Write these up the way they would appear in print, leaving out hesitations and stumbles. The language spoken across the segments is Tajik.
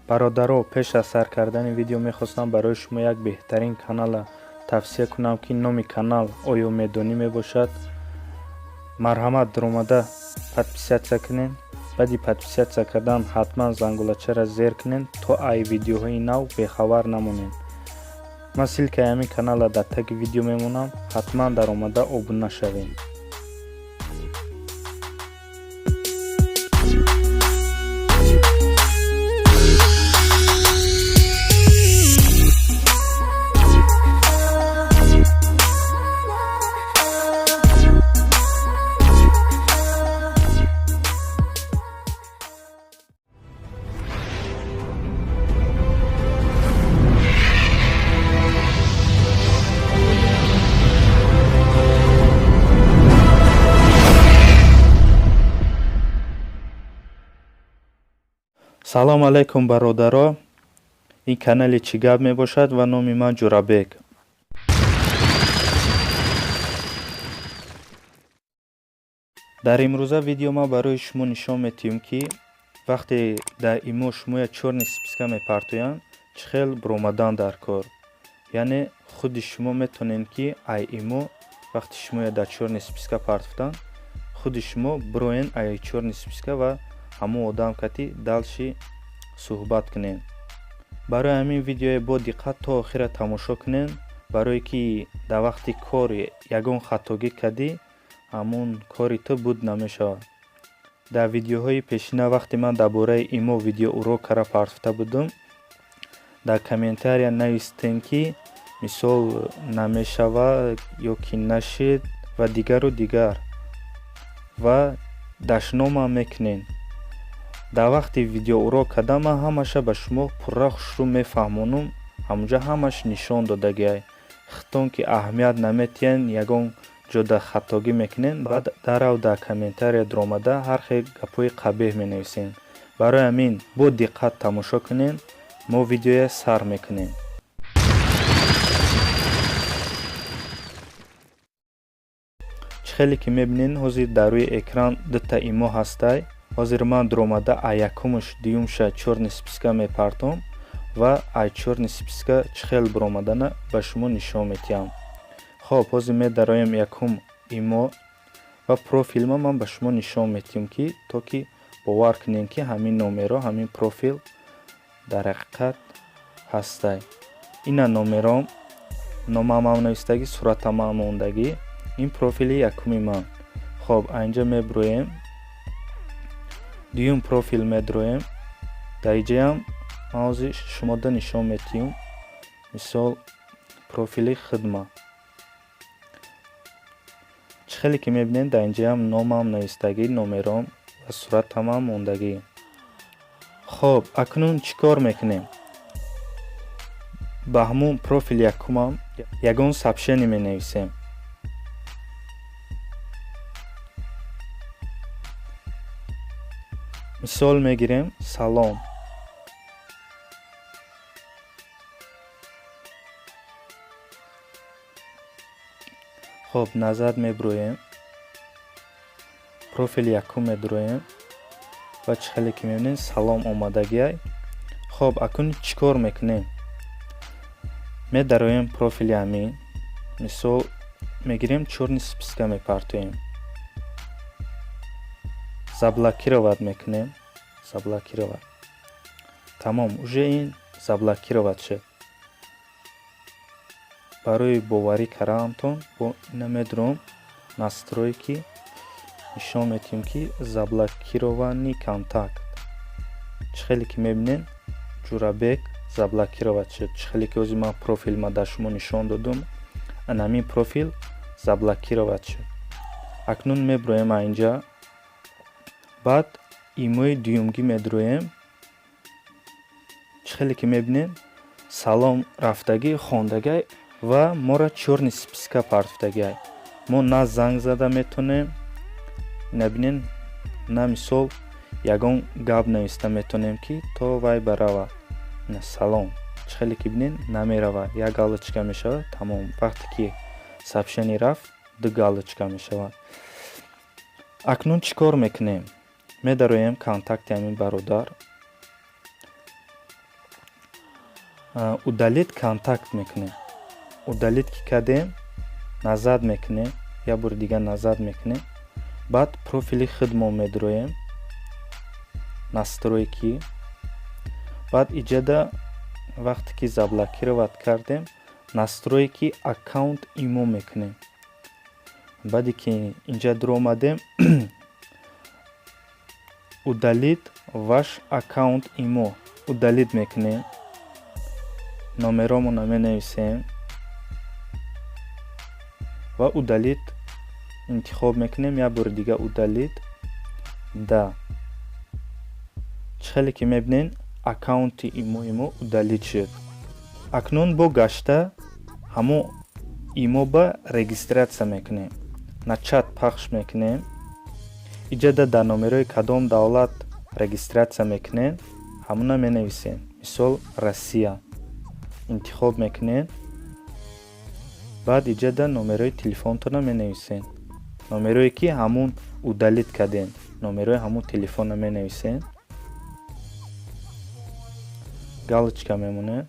бародаро, пеш аз сар кардани видео мехостам барои шумо як беҳтарин канала тавсия кунам ки номи канал Оё Медони мебошад. марҳамат дуромада подписатсия кунед. баъди подписатсия кардан ҳатман зангулачаро зер кунед, то ай видеоҳои нав бехабар намонед. ман ссылкаи ҳамин канала дар таги видео мемонам. ҳатман даромада обуна шавед. салом алайкум бародаро, ин канали чӣ гап мебошад ва номи ман Ҷурабек. дар имрӯза видео ма барои шумо нишон метиҳам ки вақте дар имо шумо як чорни списка мепартоянд, чӣ хел баромадан дар кор. яъне худи шумо метонед ки ай имо вақте шумо дар чорни списка партофтан, худи шумо бироен ай чорни списка ва ҳамон одам кати далши суҳбат кунед. барои ҳамин видео бо диққат то охира тамошо кунед, барое ки дар вақти кор ягон хатогӣ кардӣ, ҳамон кори ту буд намешавад. дар видеоҳои пешина вақте ман дар бораи имо видео урокара партофта будам, дар комментария навистем ки мисол намешавад ё ки нашид ва дигару дигар ва дашномам мекунед. дар вақти видео урок кардан ман ҳамаша ба шумо пурра хушрӯ мефаҳмонам, ҳамонҷа ҳамаш нишон додагиай. хитон ки аҳамият наметиҳен ягон ҷода хатогӣ мекунед, баъд дарав дар комментария дуромада ҳар хел гапҳои қабеҳ менависед. барои ҳамин бо диққат тамошо кунед, мо видеоя сар мекунем. чӣ хеле ки мебинед ҳозир дар рӯи экран дута имо ҳастай. ҳозир ман дуромада ай якумуш дуюмша чорни списка мепартом ва ай чорни списка чӣ хел баромадана ба шумо нишон метиҳам. хоб ҳозир медароем якум имо ва профилма ман ба шумо нишон метиҳам ки то ки бовар кунем ки ҳамин номеро, ҳамин профил дар ҳақиқат ҳастай. ина номером, номамам навистагӣ, суратамам мондагӣ. ин профили якуми ман. хоб айнҷа мебироем, дуюм профил медироем. дар иҷаям ман ҳозир шумода нишон метиҳам, мисол профили хидма. чӣ хеле ки мебинед дар инҷаям номам навистагӣ, номером ва суратамам мондагӣ. хоб акнун чӣ кор мекунем? ба ҳамон профили якумам ягон сабшени менависем. мисол мегирем салом. хоб назад мебироем, профили якум медироем ва чӣ хеле ки мебинед салом омадагиай. хоб акун чӣ кор мекунем? медароем профили ҳамин, мисол мегирем чорни списка мепартоем. заблокировать мекунем, заблокировать. тамом, уже ин заблокировать шуд. барои боварӣ карданатон бо ина медиром настройки, нишон метиҳам ки заблокированный контакт. чӣ хеле ки мебинед Ҷурабек заблокировать шуд. чӣ хеле ки ҳозир ман профилма дар шумо нишон додам, анамин профил заблокировать шуд. акнун мебироем айнҷа, баъд имои дуюмгӣ медироем. чӣ хеле ки мебинед салом рафтагӣ, хондагай ва мора чорни списка партофтагиай. мо на занг зада метонем, набинен на мисол ягон гап нависта метонем ки то вай баравад. на салом. чӣ хеле ки бинед намеравад, як галочка мешавад, тамом. вақте ки сабшени рафт, ду галочка мешавад. акнун чӣ кор мекунем? медароем контакти ҳамин бародар. удалит контакт мекунем. Удалит ки кардем, назад мекунем, я бори дигар назад мекунем. баъд профили хидмо медроем, настройки. баъд иҷада вақте ки заблокировать кардем, настройки аккаунт имо мекунем. баъде ки инҷа дар омадем, удалит ваш аккаунт имо удалит мекунем. номеромона менависем ва удалит интихоб мекунем. як бори дига удалит. да чӣ хеле ки мебинен аккаунти имо удалит шуд. акнун бо гашта ҳамон имо ба регистратсия мекунем. на чат пахш мекунем. иҷада дар номерои кадом давлат регистратсия мекунем, ҳамуна менависем. мисол Россия интихоб мекунем. баъд иҷада номерои телефонтона менависем. номерое ки ҳамун удалит кардем, номерои ҳамун телефона менависем. галочка мемонад.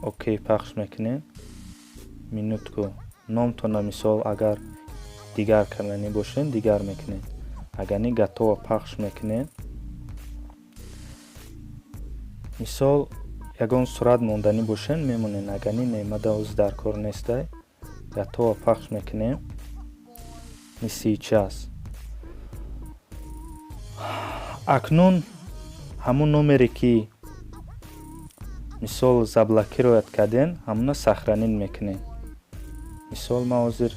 окей пахш мекунем. минутку номтона мисол агар дигар канали бошен дигар мекунем. агар не гатова пахш мекунем. мисол ягон сурат монданӣ бошен мемонен. агар не немада оз дар кор нестай гатова пахш мекунем. сейчас акнун ҳамун номере ки мисол заблокировать кардем ҳамуна сохранить мекунем. мисол ман ҳозир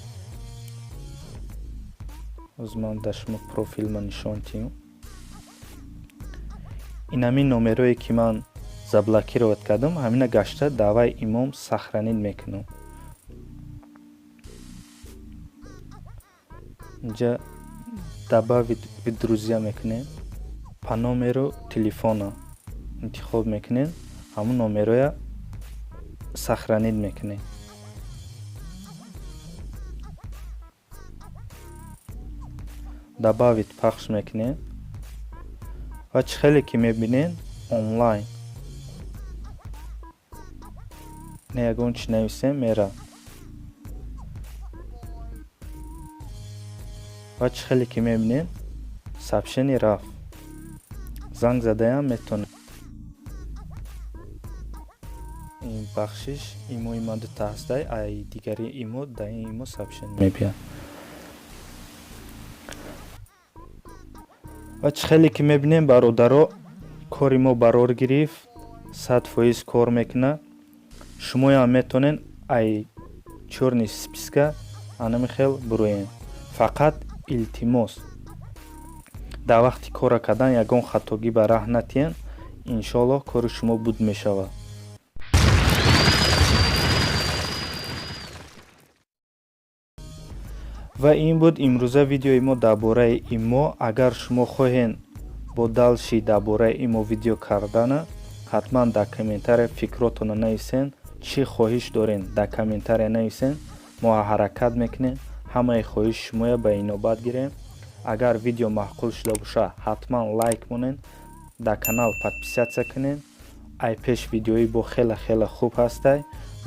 ман дар шумо профилма нишон тиҳам. ин ҳамин номерое ки ман заблокировать кардам ҳамина гашта даваи имом сохранить мекунам. инҷа добавить в друзья мекунем. по номеру телефона интихоб мекунем. ҳамун номероя сохранить мекунем. добавить пахш мекунем. ва чӣ хеле ки мебинем онлайн не ягон чи нависем мера. ва чӣ хеле ки мебинем сообщение рафт. занг задаям метонем. ин бахшиш имои ман дута ҳастай, ай дигари имо да ин имо сообщение мебияд. ва чӣ хеле ки мебинем бародаро кори мо барор гирифт, 100% кор мекуна. шумоям метонен ай чорни списка анами хел буроем. фақат илтимос дар вақти кора кардан ягон хатогӣ ба раҳ натиҳен. иншоаллоҳ кори шумо буд мешавад. ва ин буд имрӯза видеои мо дар бораи имо. агар шумо хоҳен бо далши дар бораи имо видео кардана, ҳатман дар комментария фикротона нависен. чӣ хоҳиш дорен дар комментария нависен. мо ҳаракат мекунем ҳамаи хоҳиши шумоя ба инобат гирем. агар видео маъқул шуда боша ҳатман лайк монен, дар канал подписатсия кунен. ай пеш видеои бо хела хуб ҳастай.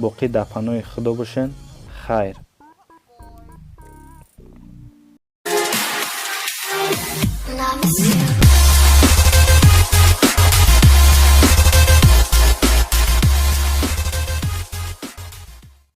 боқӣ дар паноҳи худо бошен. хайр.